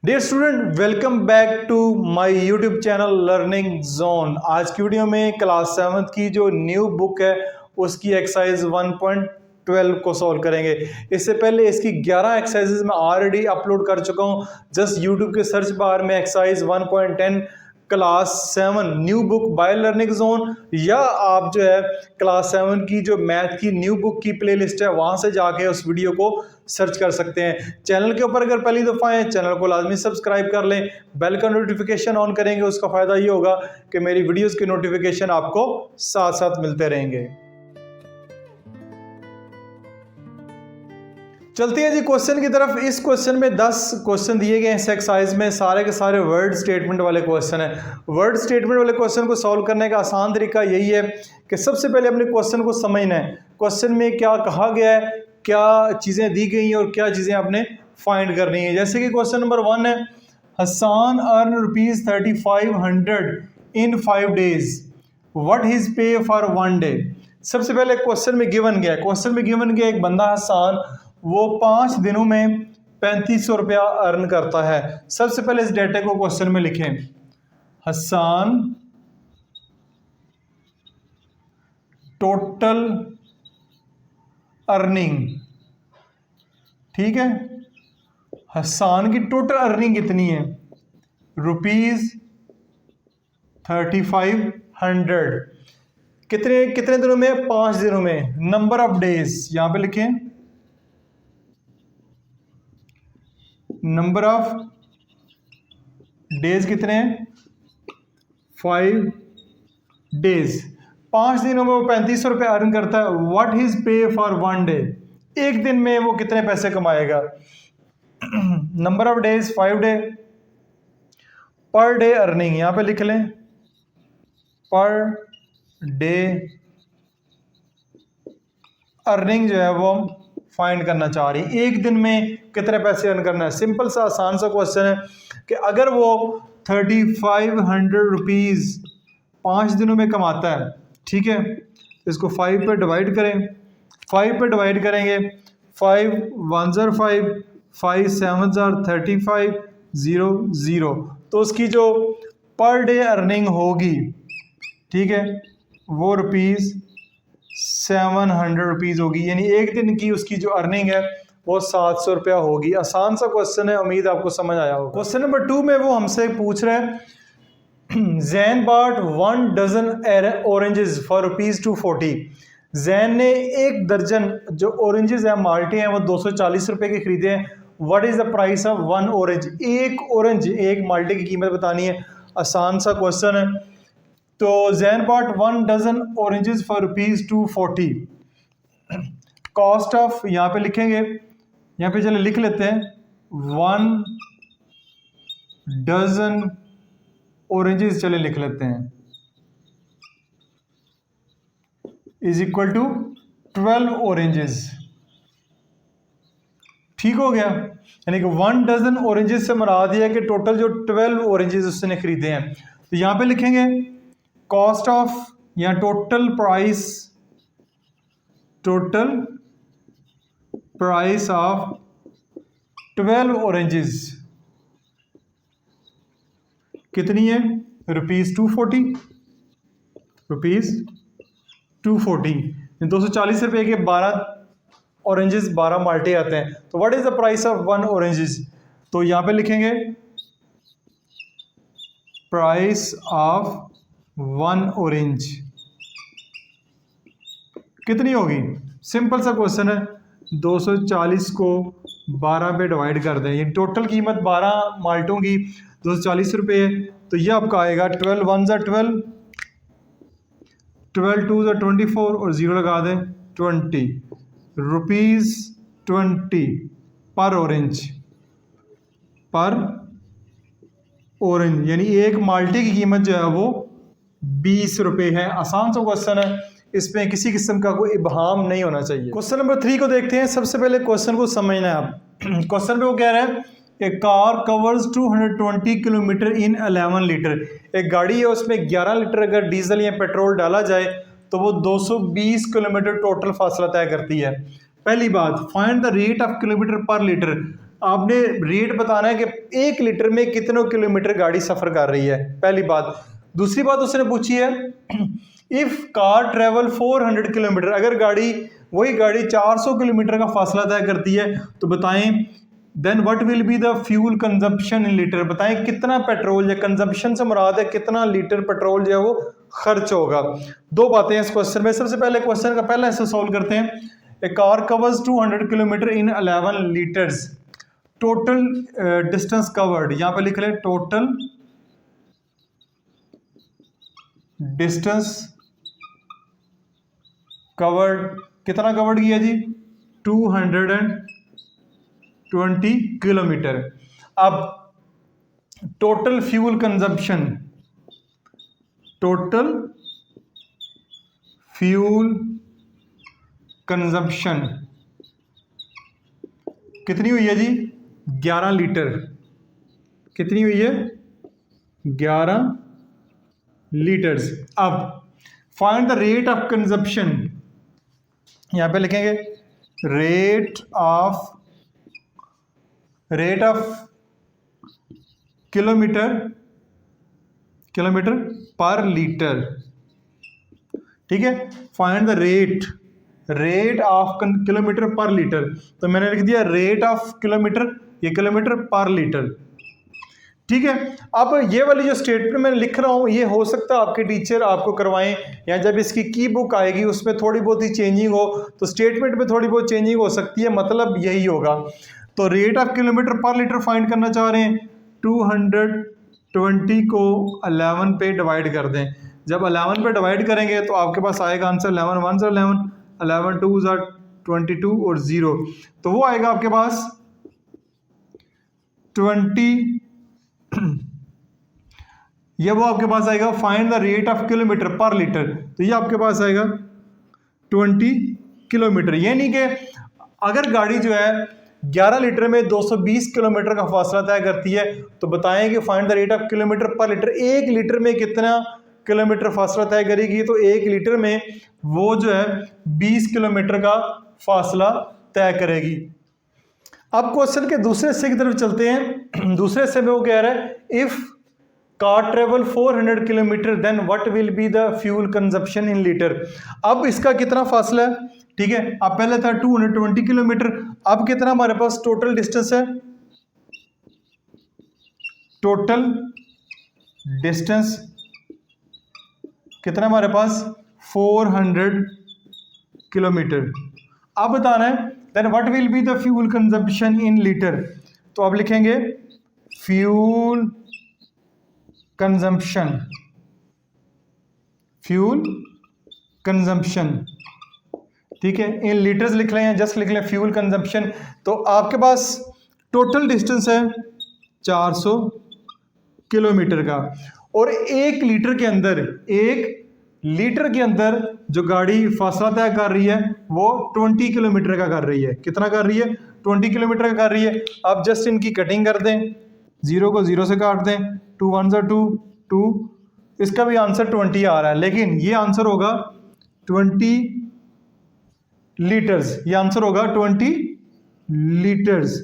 Dear student, welcome back to my YouTube channel learning zone. आज की video में class 7 की जो न्यू बुक है उसकी एक्सरसाइज 1.12 को सॉल्व करेंगे। इससे पहले इसकी 11 एक्सरसाइजेज मैं ऑलरेडी अपलोड कर चुका हूं। जस्ट यूट्यूब के सर्च बार में exercise 1.10 class 7 new book by learning zone, या आप जो है क्लास 7 की जो मैथ की न्यू बुक की प्लेलिस्ट है वहां से जाके उस वीडियो को सर्च कर सकते हैं। चैनल के ऊपर अगर पहली दफ़ा है चैनल को लाजमी सब्सक्राइब कर लें, बेल का नोटिफिकेशन ऑन करेंगे। उसका फ़ायदा ये होगा कि मेरी वीडियोस के नोटिफिकेशन आपको साथ साथ मिलते रहेंगे। चलते हैं जी क्वेश्चन की तरफ। इस क्वेश्चन में 10 क्वेश्चन दिए गए हैं इस एक्सरसाइज में, सारे के सारे वर्ड स्टेटमेंट वाले क्वेश्चन है। वर्ड स्टेटमेंट वाले क्वेश्चन को सॉल्व करने का आसान तरीका यही है कि सबसे पहले अपने क्वेश्चन को समझना है। क्वेश्चन में क्या कहा गया है, क्या चीज़ें दी गई हैं और क्या चीज़ें आपने फाइंड करनी है। जैसे कि क्वेश्चन नंबर 1 है, Hasan earn ₹3500 in 5 days, what his pay for 1 day। सबसे पहले क्वेश्चन में गिवन गया एक बंदा हसन वो 5 दिनों में 3500 रुपया अर्न करता है। सबसे पहले इस डेटा को क्वेश्चन में लिखें, हसन टोटल अर्निंग। ठीक है, हसन की टोटल अर्निंग कितनी है? ₹3500। कितने दिनों में? 5 दिनों में। नंबर ऑफ डेज यहां पे लिखें, नंबर ऑफ डेज कितने हैं? 5 days। 5 दिनों में वो 3500 रुपये अर्न करता है। What his pay for 1 day, एक दिन में वो कितने पैसे कमाएगा? Number of days 5 day। Per day earning यहां पे लिख लें, पर डे अर्निंग जो है वो फाइंड करना चाह रही है, एक दिन में कितने पैसे अर्न करना है। सिंपल सा आसान सा क्वेश्चन है कि अगर वो 3500 रुपीज़ 5 दिनों में कमाता है, ठीक है, इसको 5 पे डिवाइड करें। 5 पे डिवाइड करेंगे, 5 1s are 5, 5 7s are 35, 0 0, तो उसकी जो पर डे अर्निंग होगी, ठीक है, वो ₹700 होगी। यानी एक दिन की उसकी जो अर्निंग है वो 700 रुपया होगी। आसान सा क्वेश्चन है, उम्मीद आपको समझ आया होगा। क्वेश्चन नंबर 2 में वो हमसे पूछ रहे हैं, Jain bought 1 dozen oranges for ₹240। Jain ने 1 दर्जन जो ऑरेंजेस हैं, माल्टे हैं, वो 240 रुपए के खरीदे हैं। What is the price of 1 orange. एक माल्टे की कीमत बतानी है। आसान सा क्वेश्चन है। तो Jain bought 1 dozen oranges for ₹240। Cost of यहाँ पे लिखेंगे, यहाँ पे चले लिख लेते हैं, 1 डजन ऑरेंजेस चले लिख लेते हैं, इज इक्वल टू 12 ऑरेंजेस। ठीक हो गया, यानी कि 1 डजन ऑरेंजेस से मुराद ये है कि टोटल जो 12 ऑरेंजेस उसने खरीदे हैं। तो यहाँ पे लिखेंगे कॉस्ट ऑफ या टोटल प्राइस ऑफ 12 ऑरेंजेस कितनी है? ₹240। 240 रुपए के 12 ऑरेंजेस, 12 माल्टे आते हैं। तो what is the price of 1 oranges. तो यहां पे लिखेंगे प्राइस ऑफ 1 ऑरेंज कितनी होगी? सिंपल सा क्वेश्चन है, 240 को 12 पे डिवाइड कर दें। ये टोटल कीमत 12 माल्टों की 240 रुपये है। तो ये आपका आएगा 12 1s are 12, 12 2s are 24 और 0 लगा दें, 20 ₹20 पर ऑरेंज, यानी एक माल्टे की कीमत जो है वो 20 रुपये है। आसान सा क्वेश्चन है, इसमें किसी किस्म का कोई इबहाम नहीं होना चाहिए। क्वेश्चन नंबर 3 को देखते हैं। सबसे पहले क्वेश्चन को समझना है आप। क्वेश्चन पे वो कह रहा है, a car covers 220 kilometre in 11 litre. एक गाड़ी है, उसमें 11 लीटर अगर डीजल या पेट्रोल डाला जाए तो वो 220 किलोमीटर टोटल फासला तय करती है। पहली बात, find the rate of kilometre पर लीटर। आपने रेट बताना है कि 1 लीटर में कितने किलोमीटर गाड़ी सफर कर रही है, पहली बात। दूसरी बात उसने पूछी है इफ कार ट्रेवल 400 किलोमीटर, अगर वही गाड़ी 400 किलोमीटर का फासला तय करती है तो बताएं then what will be the fuel consumption in litre, बताएं कितना पेट्रोल, या कंजप्शन से मुराद है कितना लीटर पेट्रोल जो है वो खर्च होगा। दो बातें हैं इस क्वेश्चन में। सबसे पहले क्वेश्चन का पहला हिस्सा सॉल्व करते हैं। A car covers 200 kilometre in 11 litres, total distance covered, यहां पे लिख लें टोटल डिस्टेंस कवर्ड, कितना कवर्ड किया जी, 220 किलोमीटर। अब total fuel consumption, total fuel consumption कितनी हुई है जी, 11 लीटर। कितनी हुई है, 11 लीटर्स। अब find the rate of consumption, यहां पे लिखेंगे रेट ऑफ किलोमीटर पर लीटर, ठीक है। Find the rate of kilometre पर लीटर, तो मैंने लिख दिया रेट ऑफ किलोमीटर, ये किलोमीटर पर लीटर, ठीक है। अब ये वाली जो स्टेटमेंट मैं लिख रहा हूं, ये हो सकता है आपके टीचर आपको करवाएं, या जब इसकी की बुक आएगी उसमें थोड़ी बहुत ही चेंजिंग हो, तो स्टेटमेंट में थोड़ी बहुत चेंजिंग हो सकती है, मतलब यही होगा। तो रेट ऑफ किलोमीटर पर लीटर फाइंड करना चाह रहे हैं, 220 को 11 पे डिवाइड कर दें। जब 11 पे डिवाइड करेंगे तो आपके पास आएगा आंसर 11 1 11, 11 2 22 और 0, तो वो आएगा आपके पास 20, ये वो आपके पास आएगा find the rate of kilometre पर लीटर, तो ये आपके पास आएगा 20 किलोमीटर। ये नहीं कि अगर गाड़ी जो है 11 लीटर में 220 किलोमीटर का फासला तय करती है तो बताएं कि find the rate of kilometre पर लीटर, 1 लीटर में कितना किलोमीटर फासला तय करेगी, तो 1 लीटर में वो जो है 20 किलोमीटर का फासला तय करेगी। अब क्वेश्चन के दूसरे हिस्से की तरफ चलते हैं। दूसरे हिस्से में वो कह रहा है if car travel 400 kilometre then what will be the fuel consumption in litre. अब इसका कितना फासला है, ठीक है। अब पहले था 220 किलोमीटर, अब कितना हमारे पास टोटल डिस्टेंस है, टोटल डिस्टेंस कितना हमारे पास 400 किलोमीटर। अब बताना है then what will be the fuel consumption in litre, तो अब लिखेंगे फ्यूल कंजम्पशन, ठीक है। इन लीटर्स लिख लें या जस्ट लिख लें फ्यूल कंजम्पशन। तो आपके पास टोटल डिस्टेंस है 400 किलोमीटर का, और 1 लीटर के अंदर जो गाड़ी फासला तय कर रही है वो 20 किलोमीटर का कर रही है। कितना कर रही है, 20 किलोमीटर का कर रही है। आप जस्ट इनकी कटिंग कर दें, 0 को 0 से काट दें, 2 1 2, इसका भी आंसर 20 आ रहा है, लेकिन ये आंसर होगा 20 लीटर्स, ये आंसर होगा 20 लीटर्स।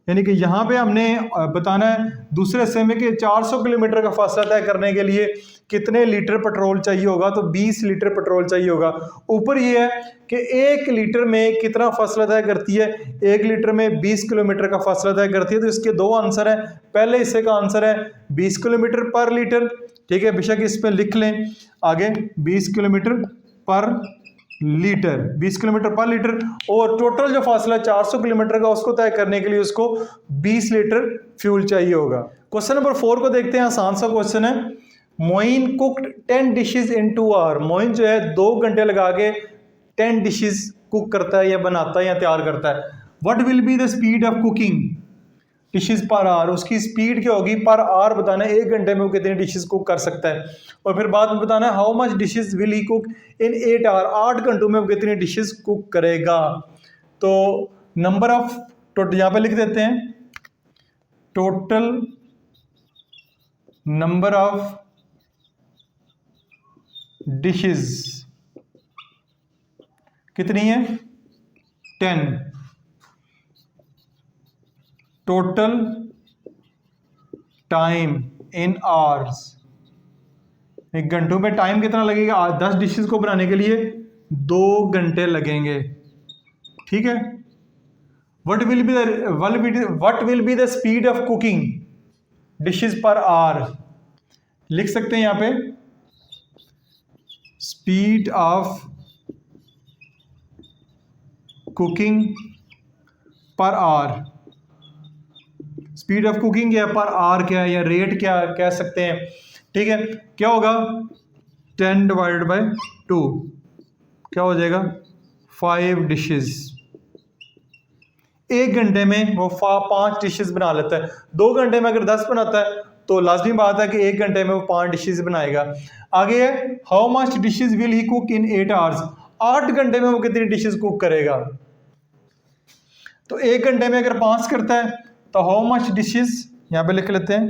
यानी कि यहाँ पे हमने बताना है दूसरे हिस्से में कि 400 किलोमीटर का फासला तय करने के लिए कितने लीटर पेट्रोल चाहिए होगा, तो 20 लीटर पेट्रोल चाहिए होगा। ऊपर ये है कि 1 लीटर में कितना फासला तय करती है, 1 लीटर में 20 किलोमीटर का फासला तय करती है। तो इसके दो आंसर है, पहले हिस्से का आंसर है 20 किलोमीटर पर लीटर, ठीक है, बेशक इस पर लिख लें आगे 20 किलोमीटर पर लीटर, 20 किलोमीटर पर लीटर। और टोटल जो फासला 400 किलोमीटर का उसको तय करने के लिए उसको 20 लीटर फ्यूल चाहिए होगा। क्वेश्चन नंबर 4 को देखते हैं, आसान सा क्वेश्चन है। Moin cooked 10 dishes in 2 hour, Moin जो है 2 घंटे लगा के 10 डिशेज कुक करता है या बनाता है या तैयार करता है। What will be the speed of cooking dishes per hour, उसकी स्पीड क्या होगी पर आवर बताना है 1 घंटे में वो कितनी डिशेज कुक कर सकता है। और फिर बाद में बताना है how much dishes will he cook in 8 hour, 8 घंटों में वो कितनी डिशेज कुक करेगा। तो नंबर ऑफ टोटल यहाँ पे लिख देते हैं, टोटल नंबर ऑफ डिशेज कितनी है 10, टोटल टाइम इन आवर्स, एक घंटों में टाइम कितना लगेगा? 10 डिशेस को बनाने के लिए 2 घंटे लगेंगे। ठीक है। What will be the speed of cooking dishes per hour? लिख सकते हैं यहां पे speed of cooking per hour. Speed of cooking या पर आवर क्या है, या रेट क्या कह सकते हैं। ठीक है, क्या होगा? 10 डिवाइडेड बाय 2 क्या हो जाएगा? 5 डिशेस। एक घंटे में वो 5 डिशेस बना लेता है। 2 घंटे में अगर 10 बनाता है तो लाजमी बात है कि एक घंटे में वो 5 डिशेस बनाएगा। आगे है how much dishes will he cook in 8 hours? 8 घंटे में वो कितनी डिशेस कुक करेगा? तो एक घंटे में अगर 5 करता है तो हाउ मच डिशेस, यहां पे लिख लेते हैं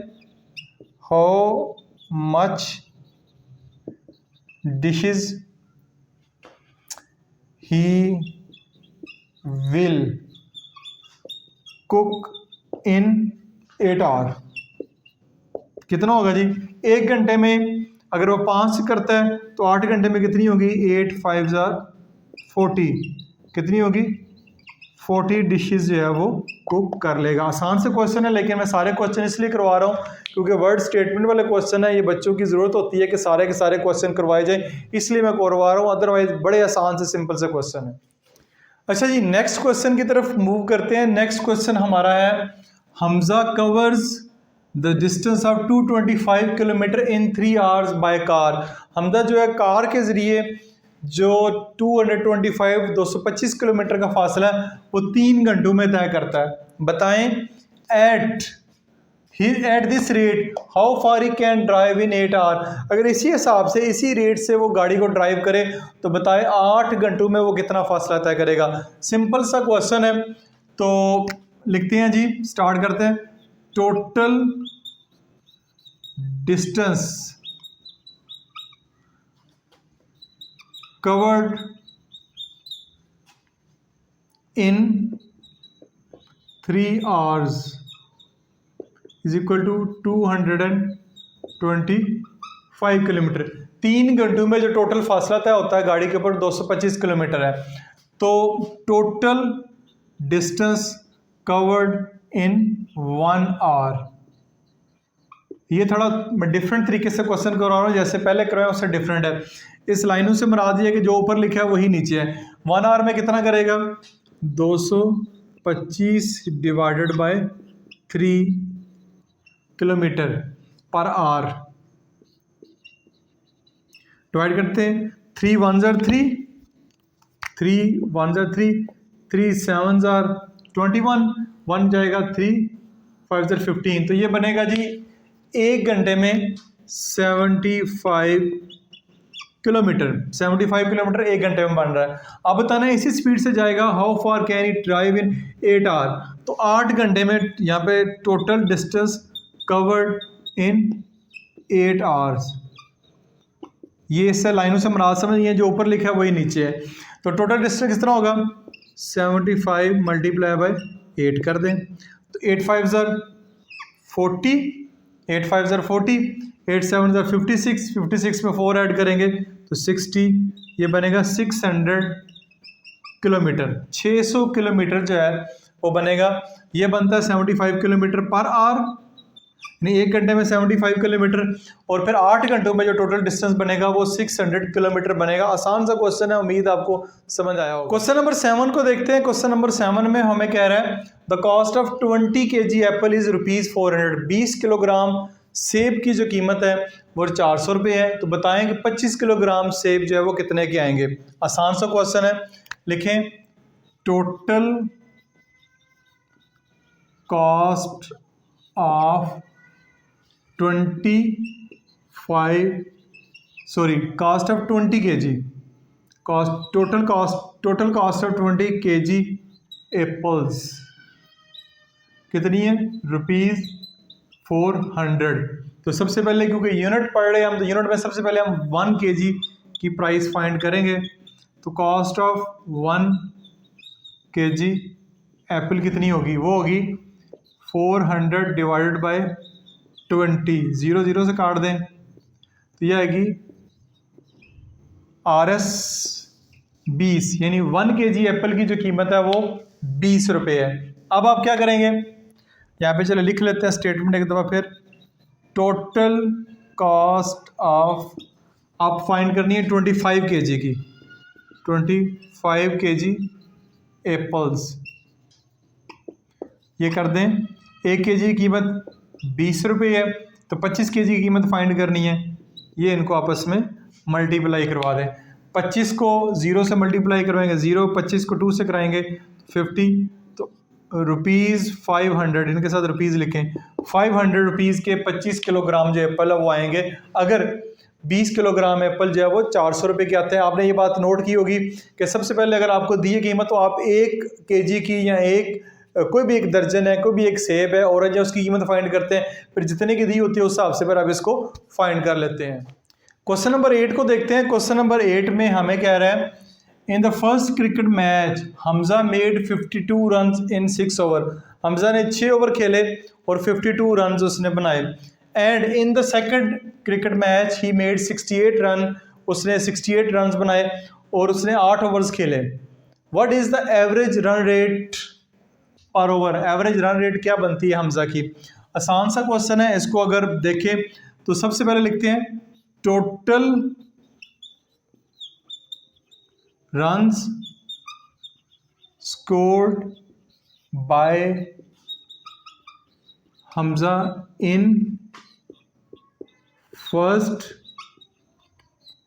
how much dishes he will cook in 8 hour. कितना होगा जी? एक घंटे में अगर वो 5 करता है तो 8 घंटे में कितनी होगी? 8 5 40। कितनी होगी? 40 डिशेस जो है वो कुक कर लेगा। आसान से क्वेश्चन है, लेकिन मैं सारे क्वेश्चन इसलिए करवा रहा हूँ क्योंकि वर्ड स्टेटमेंट वाले क्वेश्चन है, ये बच्चों की ज़रूरत होती है कि सारे के सारे क्वेश्चन करवाए जाए, इसलिए मैं करवा रहा हूँ। अदरवाइज बड़े आसान से सिंपल से क्वेश्चन है। अच्छा जी, नेक्स्ट क्वेश्चन की तरफ मूव करते हैं। नेक्स्ट क्वेश्चन हमारा है Hamza covers the distance of 225 kilometre in 3 hours by car. Hamza जो है कार के ज़रिए जो 225 किलोमीटर का फासला है वो 3 घंटों में तय करता है। बताएं at this rate how far he can drive in 8 hour. अगर इसी हिसाब से इसी रेट से वो गाड़ी को ड्राइव करे तो बताएं 8 घंटों में वो कितना फासला तय करेगा। सिंपल सा क्वेश्चन है, तो लिखते हैं जी, स्टार्ट करते हैं। Total distance covered in 3 hours is equal to 225 kilometre. 3 घंटों में जो टोटल फासला तय होता है गाड़ी के ऊपर 225 किलोमीटर है। तो total distance covered in 1 hour. ये थोड़ा डिफरेंट तरीके से क्वेश्चन करवा रहा हूँ, जैसे पहले करवाया उससे डिफरेंट है। इस लाइनों से मुराद ये कि जो ऊपर लिखा है वही नीचे है। 1 आवर में कितना करेगा? 225 divided by 3 kilometre per hour. Divide करते हैं, 3 1 3, 3 1 3, 3 7 21, 1 जाएगा 3 5 15। तो ये बनेगा जी एक घंटे में 75 किलोमीटर। 75 किलोमीटर एक घंटे में बन रहा है। अब बताना है इसी स्पीड से जाएगा how far can it drive in 8 hour. तो 8 घंटे में यहाँ पे total distance covered in 8 hours. ये इससे लाइनों से मुराद समझिए, जो ऊपर लिखा है वही नीचे है। तो टोटल डिस्टेंस कितना होगा? 75 मल्टीप्लाई बाय 8 कर दें तो 8 5 40, 8 5 40, 8 7 56, 56 में 4 ऐड करेंगे तो 60। ये बनेगा 600 किलोमीटर। 600 किलोमीटर जो है वो बनेगा। ये बनता है 75 किलोमीटर पर आवर, यानी एक घंटे में 75 किलोमीटर, और फिर 8 घंटों में जो टोटल डिस्टेंस बनेगा वो 600 किलोमीटर बनेगा। आसान सा क्वेश्चन है, उम्मीद आपको समझ आया होगा। क्वेश्चन नंबर 7 को देखते हैं। क्वेश्चन नंबर 7 में हमें कह रहा है the cost of 20 kg Apple is ₹400। 20 kilogram सेब की जो कीमत है वो 400 रुपये है। तो बताएं कि 25 किलोग्राम सेब जो है वो कितने के आएंगे। आसान सा क्वेश्चन है, लिखें total cost of cost of 20 kg, total cost of 20 kg apples कितनी है? ₹400। तो सबसे पहले क्योंकि यूनिट पढ़ रहे हैं हम, तो यूनिट में सबसे पहले हम 1 kg की प्राइस फाइंड करेंगे। तो कॉस्ट ऑफ 1 kg एप्पल कितनी होगी? वो होगी 400 डिवाइडेड बाय 20, 0 0 से काट दें तो यह आएगी RS 20, यानी 1 kg एप्पल की जो कीमत है वो 20 रुपये है। अब आप क्या करेंगे, यहाँ पे चले लिख लेते हैं स्टेटमेंट एक दफ़ा फिर। टोटल कॉस्ट ऑफ, आप फाइंड करनी है 25 kg की, 25 kg एप्पल्स। ये कर दें, 1 kg की कीमत 20 रुपये है तो 25 kg की कीमत फाइंड करनी है। ये इनको आपस में मल्टीप्लाई करवा दें। 25 को 0 से मल्टीप्लाई करवाएंगे 0, 25 को 2 से कराएंगे 50, तो ₹500, इनके साथ रुपीज़ लिखें। 500 रुपीज़ के 25 किलोग्राम जो एप्पल है वो आएंगे। अगर 20 किलोग्राम एप्पल जो है वो 400 रुपये के आते हैं। आपने ये बात नोट की होगी कि सबसे पहले अगर आपको दी कीमत तो आप 1 kg की या कोई भी एक दर्जन है, कोई भी एक सेब है, ऑरेंज है, उसकी कीमत फाइंड करते हैं, फिर जितने की दी होती है उस हिसाब से फिर आप इसको फाइंड कर लेते हैं। क्वेश्चन नंबर 8 को देखते हैं। क्वेश्चन नंबर 8 में हमें कह रहा है, in the first cricket match Hamza made 52 run in 6 over. Hamza ने 6 ओवर खेले और 52 रन उसने बनाए। And in the second cricket match he made 68 run, उसने 68 रन बनाए और उसने 8 ओवर्स खेले। What is the average run rate पर ओवर? एवरेज रन रेट क्या बनती है हमजा की? आसान सा क्वेश्चन है। इसको अगर देखें तो सबसे पहले लिखते हैं total runs scored by Hamza in first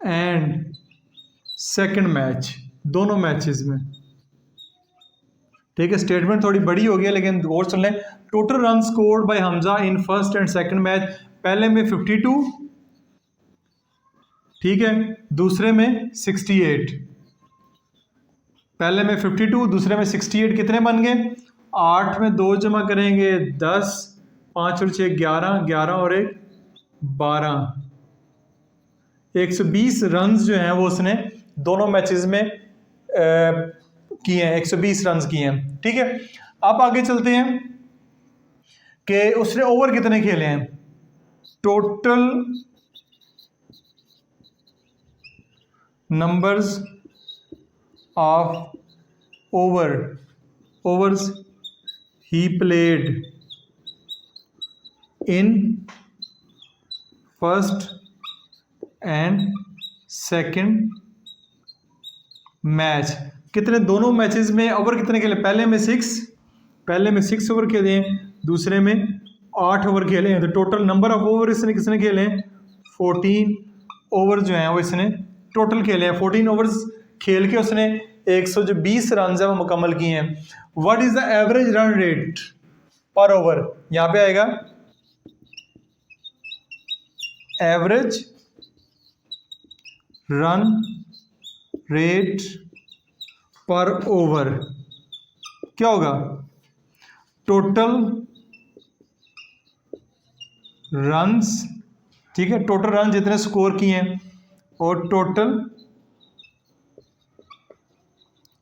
and second match, दोनों मैचेस में। ठीक है, स्टेटमेंट थोड़ी बड़ी हो गई लेकिन गौर सुन लें। Total run scored by Hamza in first and second match, पहले में 52, ठीक है, दूसरे में 68। पहले में 52, दूसरे में 68, कितने बन गए? 8 में 2 जमा करेंगे 10, 5 और 6 11, 11 और 1 12। 120 रन जो हैं वो उसने दोनों मैचेस में किए हैं, 120 रन किए हैं। ठीक है, अब आगे चलते हैं कि उसने ओवर कितने खेले हैं। Total numbers of overs he played in first and second match, कितने दोनों मैचेस में ओवर कितने खेले? पहले में 6 ओवर खेले हैं, दूसरे में 8 ओवर खेले हैं। तो टोटल नंबर ऑफ ओवर इसने किसने खेले हैं? 14 ओवर जो हैं वो इसने टोटल खेले हैं। 14 ओवर्स खेल के उसने 120 रन है वो मुकम्मल किए हैं। What is the average run rate पर ओवर? यहाँ पे आएगा एवरेज रन रेट पर ओवर क्या होगा? टोटल रन्स, ठीक है, टोटल रन जितने स्कोर किए हैं और टोटल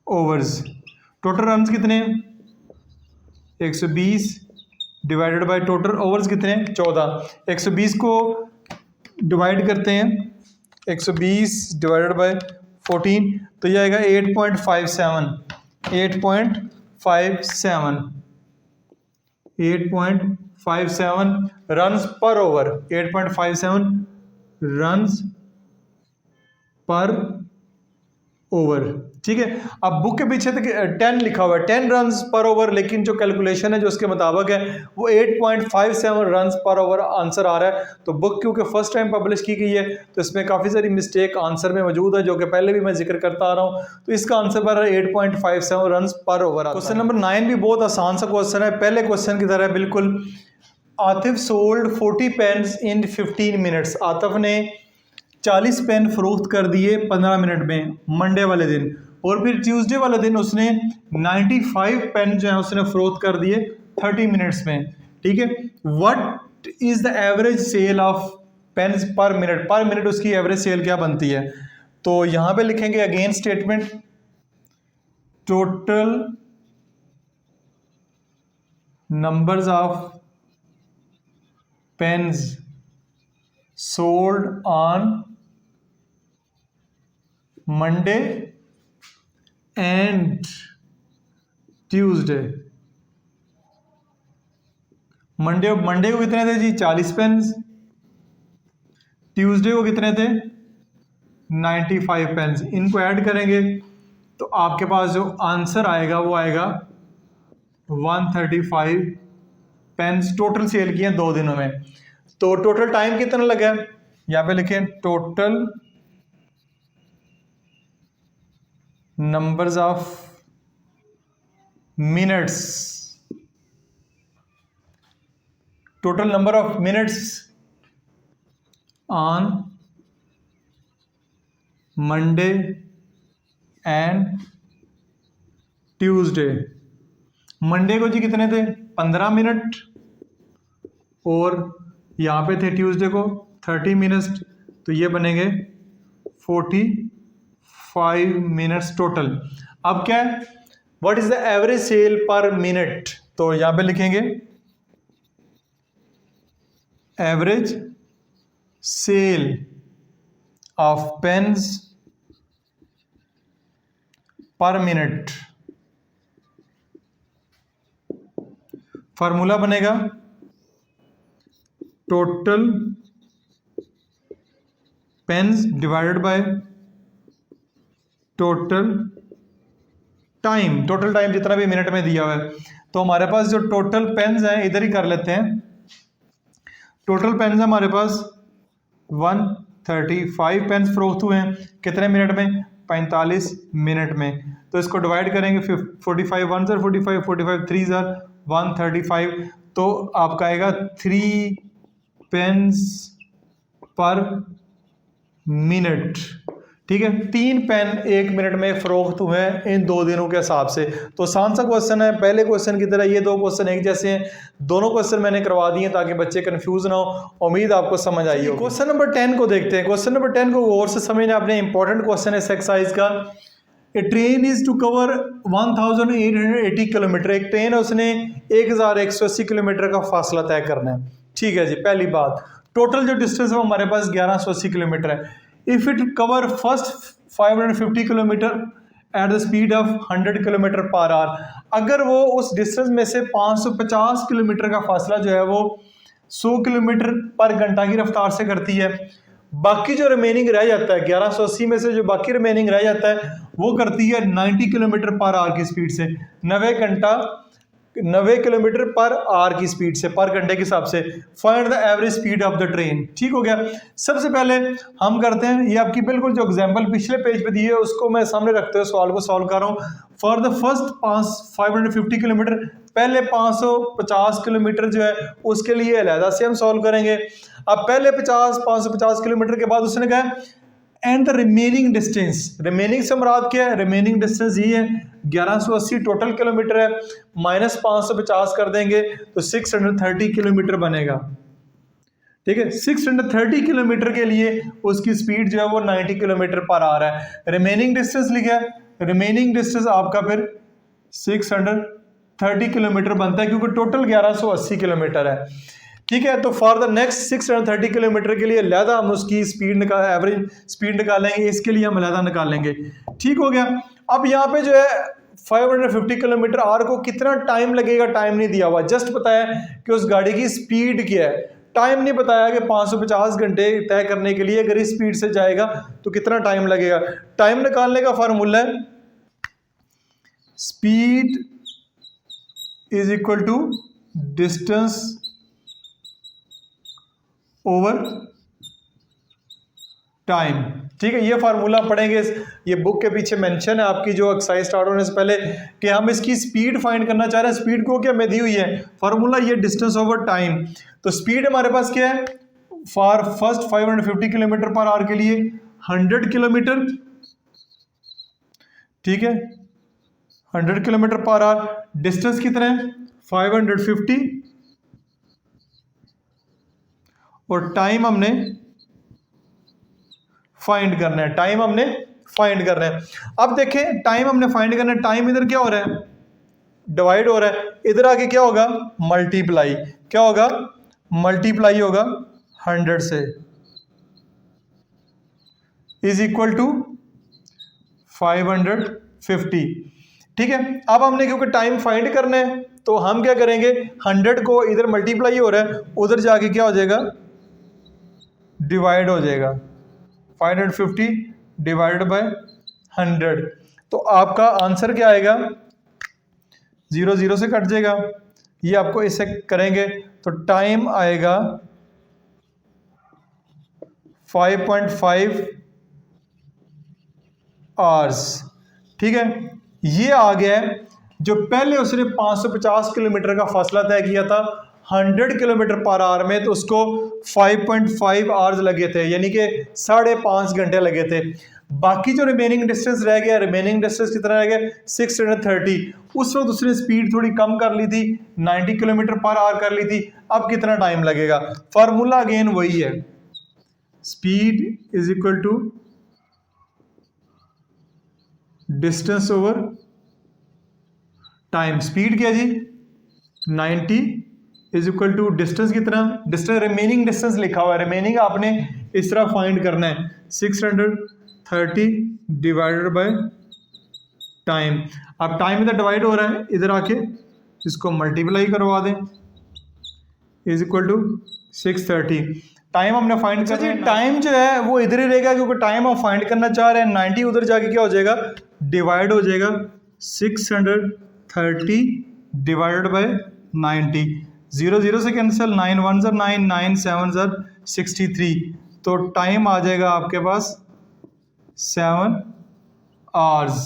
ओवर्स। टोटल रन्स कितने हैं? 120 डिवाइडेड बाय टोटल ओवर्स कितने हैं? 14। 120 को डिवाइड करते हैं 120 डिवाइडेड बाय 14 तो यह आएगा 8.57 रन्स पर ओवर। 8.57 रन्स पर ओवर। ठीक है, अब बुक के पीछे तक 10 लिखा हुआ है, 10 रन्स पर ओवर, लेकिन जो कैलकुलेशन है जो उसके मुताबिक है वो 8.57 रन्स पर ओवर आंसर आ रहा है। तो बुक क्योंकि फर्स्ट टाइम पब्लिश की गई है तो इसमें काफ़ी सारी मिस्टेक आंसर में मौजूद है जो कि पहले भी मैं जिक्र करता आ रहा हूँ। तो इसका आंसर पर 8.57 रन्स पर ओवर। क्वेश्चन नंबर 9 भी बहुत आसान सा क्वेश्चन है, पहले क्वेश्चन की तरह बिल्कुल। आतिफ सोल्ड 40 पेन्स इन 15 मिनट्स। आतिफ ने 40 पेन फरोख्त कर दिए 15 मिनट में मंडे वाले दिन, और फिर ट्यूसडे वाले दिन उसने 95 पेन जो है उसने फरोख्त कर दिए 30 मिनट्स में। ठीक है, what is the average sale of pens per minute? Per minute उसकी एवरेज सेल क्या बनती है? तो यहां पे लिखेंगे again statement, total numbers of pens sold on Monday and Tuesday। Monday को कितने थे जी? 40 पेन्स। ट्यूसडे को कितने थे? 95 पेन्स। इनको ऐड करेंगे तो आपके पास जो आंसर आएगा वो आएगा 135 पेन्स टोटल सेल किए 2 दिनों में। तो टोटल टाइम कितना लगा है? यहाँ पे लिखें total numbers of minutes, total number of minutes on Monday and Tuesday. Monday को जी कितने थे? 15 मिनट, और यहाँ पे थे ट्यूसडे को 30 मिनट, तो ये बनेंगे 45 मिनट्स टोटल। अब क्या है? What is the average sale per minute? तो यहाँ पे लिखेंगे average sale of pens per minute. Formula बनेगा total pens divided by total time. Total time जितना भी मिनट में दिया हुआ है, तो हमारे पास जो टोटल पेन्स हैं इधर ही कर लेते हैं। टोटल पेन्स है हमारे पास 135 पेन्स फरोख्त हुए हैं कितने मिनट में? 45 मिनट में। तो इसको डिवाइड करेंगे 45 1 सर 45 45 3 सर 135, तो आपका आएगा 3 पेन्स पर मिनट। ठीक है, 3 पेन 1 मिनट में फरोख्त हुए हैं इन 2 दिनों के हिसाब से। तो आसान सा क्वेश्चन है, पहले क्वेश्चन की तरह ये 2 क्वेश्चन एक जैसे हैं। दोनों क्वेश्चन मैंने करवा दिए ताकि बच्चे कंफ्यूज ना हो। उम्मीद आपको समझ आई हो। क्वेश्चन नंबर 10 को देखते हैं। क्वेश्चन नंबर 10 को गौर से समझना, अपने इंपॉर्टेंट क्वेश्चन है इस एक्सरसाइज का। A train is to cover 1880 kilometre. एक ट्रेन है, उसने 1180 किलोमीटर का फासला तय करना है। ठीक है जी, पहली बात। टोटल जो डिस्टेंस है हमारे पास 1180 किलोमीटर है। If it cover first 550 kilometre at the speed of 100 kilometre per hour, अगर वो उस डिस्टेंस में से 550 किलोमीटर का फासला जो है वो 100 किलोमीटर पर घंटा की रफ्तार से करती है, बाकी जो रिमेनिंग रह जाता है 1180 में से जो बाकी रिमेनिंग रह जाता है वो करती है 90 किलोमीटर पर आवर की स्पीड से, 90 किलोमीटर पर आवर की स्पीड से, पर घंटे के हिसाब से। Find the average speed of the train. ठीक हो गया। सबसे पहले हम करते हैं, ये आपकी बिल्कुल जो एग्जांपल पिछले पेज पे दी है उसको मैं सामने रखते हुए सवाल को सॉल्व कर रहा हूँ। फॉर द फर्स्ट 550 किलोमीटर, पहले 550 किलोमीटर जो है उसके लिए अलहदा से हम सॉल्व करेंगे। अब पहले 550 किलोमीटर के बाद उसने कहा and the remaining distance. Remaining से मुराद क्या है? रिमेनिंग डिस्टेंस ये है 1180 टोटल किलोमीटर है, माइनस 550 कर देंगे तो 630 किलोमीटर बनेगा। ठीक है, 630 किलोमीटर के लिए उसकी स्पीड जो है वो 90 किलोमीटर पर आ रहा है। रिमेनिंग डिस्टेंस लिखा है, रिमेनिंग डिस्टेंस आपका फिर 630 किलोमीटर बनता है क्योंकि टोटल 1180 किलोमीटर है। ठीक है, तो फॉर द नेक्स्ट 630 किलोमीटर के लिए अलहदा हम उसकी स्पीड एवरेज स्पीड निकालेंगे, इसके लिए हम अलहदा निकालेंगे। ठीक हो गया। अब यहाँ पे जो है 550 किलोमीटर आवर को कितना टाइम लगेगा, टाइम नहीं दिया हुआ, जस्ट बताया कि उस गाड़ी की स्पीड क्या है, टाइम नहीं बताया कि 550 घंटे तय करने के लिए अगर इस स्पीड से जाएगा तो कितना टाइम लगेगा। टाइम निकालने का फार्मूला है speed is equal to distance over time. ठीक है, ये फार्मूला पढ़ेंगे, ये बुक के पीछे मेंशन है आपकी जो एक्सरसाइज स्टार्ट होने से पहले कि हम इसकी स्पीड फाइंड करना चाह रहे हैं। स्पीड को क्या में दी हुई है फार्मूला, ये डिस्टेंस ओवर टाइम। तो स्पीड हमारे पास क्या है for first 550 kilometre per hour के लिए 100 किलोमीटर। ठीक है, 100 किलोमीटर पर आवर। डिस्टेंस कितना है 550 और टाइम हमने फाइंड करना है, टाइम हमने फाइंड करना है। अब देखें टाइम हमने फाइंड करना है, टाइम इधर क्या हो रहा है डिवाइड हो रहा है, इधर आके क्या होगा, मल्टीप्लाई, क्या होगा, मल्टीप्लाई होगा 100 से, इज इक्वल टू 550। ठीक है, अब हमने क्योंकि टाइम फाइंड करना है तो हम क्या करेंगे, 100 को इधर मल्टीप्लाई हो रहा है, उधर जाके क्या हो जाएगा, डिवाइड हो जाएगा, 550 डिवाइडेड बाय 100, तो आपका आंसर क्या आएगा, 0 0 से कट जाएगा, ये आपको इसे करेंगे तो टाइम आएगा 5.5 आवर्स। ठीक है, ये आ गया है। जो पहले उसने 550 किलोमीटर का फासला तय किया था 100 किलोमीटर पर आवर में, तो उसको 5.5 आवर्स लगे थे, यानी कि 5.5 घंटे लगे थे। बाकी जो रिमेनिंग डिस्टेंस रह गया, रिमेनिंग डिस्टेंस कितना रह गया, 630। उस वक्त उसने स्पीड थोड़ी कम कर ली थी, 90 किलोमीटर पर आवर कर ली थी। अब कितना टाइम लगेगा, फार्मूला अगेन वही है, speed is equal to distance over time. Speed क्या जी, 90 इज इक्वल टू डिस्टेंस कितना, डिस्टेंस रिमेनिंग डिस्टेंस लिखा हुआ है, रिमेनिंग आपने इस तरह फाइंड करना है, 630 डिवाइडेड बाय टाइम। अब टाइम इधर डिवाइड हो रहा है, इधर आके इसको मल्टीप्लाई करवा दें, इज इक्वल टू 630। टाइम हमने फाइंड करना है, टाइम जो है वो इधर ही रहेगा क्योंकि टाइम हम फाइंड करना चाह रहे हैं। 90 उधर जाके क्या हो जाएगा, डिवाइड हो जाएगा, 630 डिवाइडेड बाय 90, 0 0 से कैंसिल, 9 1 ज़र 9, 9 7 ज़र 63, तो टाइम आ जाएगा आपके पास 7 आवर्स।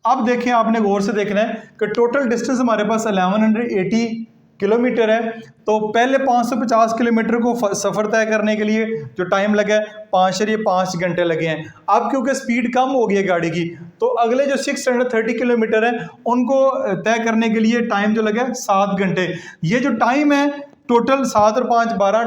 अब देखें, आपने गौर से देखना है कि टोटल डिस्टेंस हमारे पास 1180 किलोमीटर है, तो पहले 550 किलोमीटर को सफ़र तय करने के लिए जो टाइम लगा है 5.5 घंटे लगे हैं। अब क्योंकि स्पीड कम हो गई है गाड़ी की, तो अगले जो 630 किलोमीटर है उनको तय करने के लिए टाइम जो लगा है 7 घंटे। ये जो टाइम है टोटल 7 और 5 12,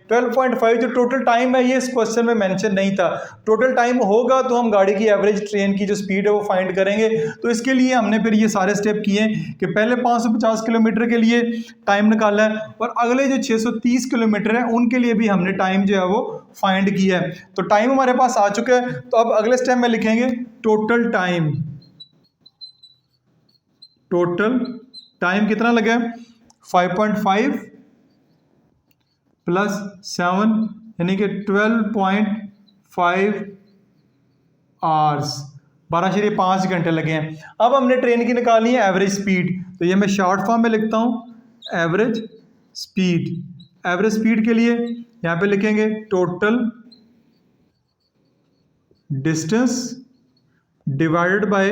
12.5 जो टोटल टाइम है, ये इस क्वेश्चन में मेंशन नहीं था। टोटल टाइम होगा तो हम गाड़ी की एवरेज ट्रेन की जो स्पीड है वो फाइंड करेंगे। तो इसके लिए हमने फिर ये सारे स्टेप किए कि पहले 550 किलोमीटर के लिए टाइम निकाला है और अगले जो 630 किलोमीटर है उनके लिए भी हमने टाइम जो है वो फाइंड किया है। तो टाइम हमारे पास आ चुका है, तो अब अगले स्टेप में लिखेंगे टोटल टाइम। टोटल टाइम कितना लगा है, 5.5 प्लस 7 यानी कि 12.5 आवर्स, 12.5 घंटे लगे हैं। अब हमने ट्रेन की निकालनी है एवरेज स्पीड, तो ये मैं शॉर्ट फॉर्म में लिखता हूँ एवरेज स्पीड। एवरेज स्पीड के लिए यहाँ पे लिखेंगे total distance divided by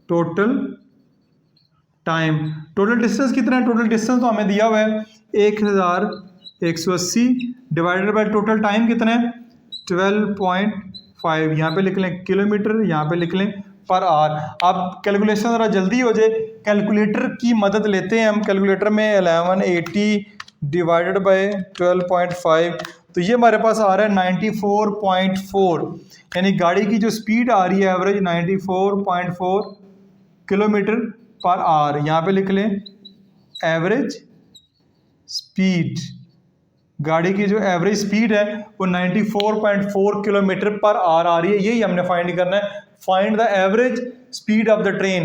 total time. Total distance कितना है, टोटल डिस्टेंस तो हमें दिया हुआ है 1180 डिवाइडेड बाय टोटल टाइम कितना है 12.5, यहाँ पे लिख लें किलोमीटर, यहाँ पे लिख लें पर आवर। अब कैलकुलेशन ज़रा जल्दी हो जाए, कैलकुलेटर की मदद लेते हैं हम। कैलकुलेटर में 1180 डिवाइडेड बाय 12.5, तो ये हमारे पास आ रहा है 94.4, यानी गाड़ी की जो स्पीड आ रही है एवरेज 94.4 किलोमीटर पर आवर। यहाँ पे लिख लें एवरेज स्पीड, गाड़ी की जो एवरेज स्पीड है वो 94.4 किलोमीटर पर आवर आ रही है। यही हमने फाइंड करना है, find the average speed of the train.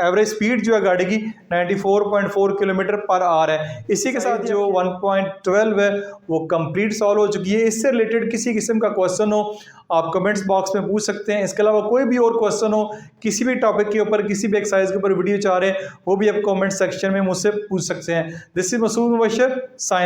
Average speed जो है गाड़ी की 94.4 किलोमीटर पर आवर है। इसी के साथ जो 1.12 है वो कंप्लीट सॉल्व हो चुकी है। इससे रिलेटेड किसी किस्म का क्वेश्चन हो आप कमेंट्स बॉक्स में पूछ सकते हैं। इसके अलावा कोई भी और क्वेश्चन हो किसी भी टॉपिक के ऊपर, किसी भी एक्सरसाइज के ऊपर वीडियो चाह रहे हैं, वो भी आप कमेंट सेक्शन में मुझसे पूछ सकते हैं। This is Masood Mubashar sign.